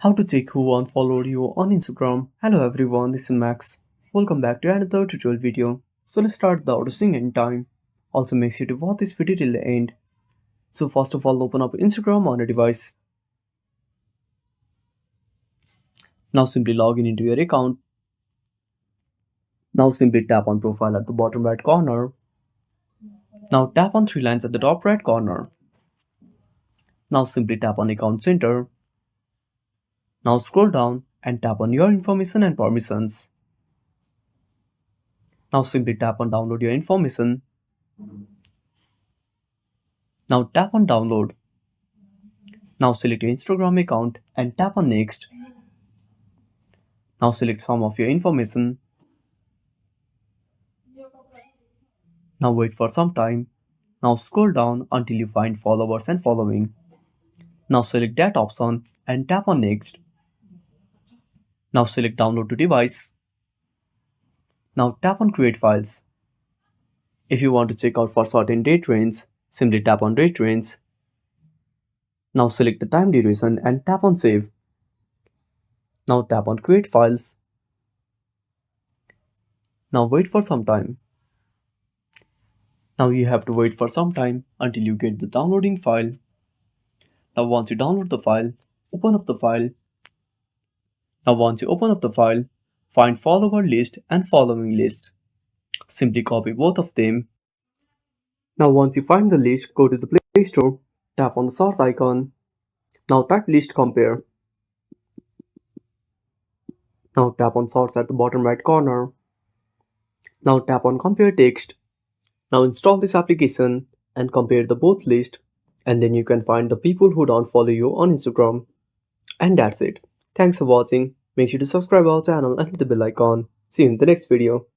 How to check who unfollowed you on Instagram. Hello everyone, this is Max. Welcome back to another tutorial video. So let's start without wasting any time. Also make sure to watch this video till the end. So first of all, open up Instagram on a device. Now simply log in into your account. Now simply tap on profile at the bottom right corner. Now tap on three lines at the top right corner. Now simply tap on account center. Now scroll down and tap on your information and permissions. Now simply tap on download your information. Now tap on download. Now select your Instagram account and tap on next. Now select some of your information. Now wait for some time. Now scroll down until you find followers and following. Now select that option and tap on next. Now select download to device. Now tap on create files. If you want to check out for certain date range, simply tap on date range. Now select the time duration and tap on save. Now tap on create files. Now wait for some time. Now you have to wait for some time until you get the downloading file. Now once you download the file, open up the file. Now once you open up the file, find follower list and following list. Simply copy both of them. Now once you find the list, go to the Play Store, tap on the search icon. Now type list compare. Now tap on search at the bottom right corner. Now tap on compare text. Now install this application and compare the both list, and then you can find the people who don't follow you on Instagram. And that's it. Thanks for watching. Make sure to subscribe our channel and hit the bell icon. See you in the next video.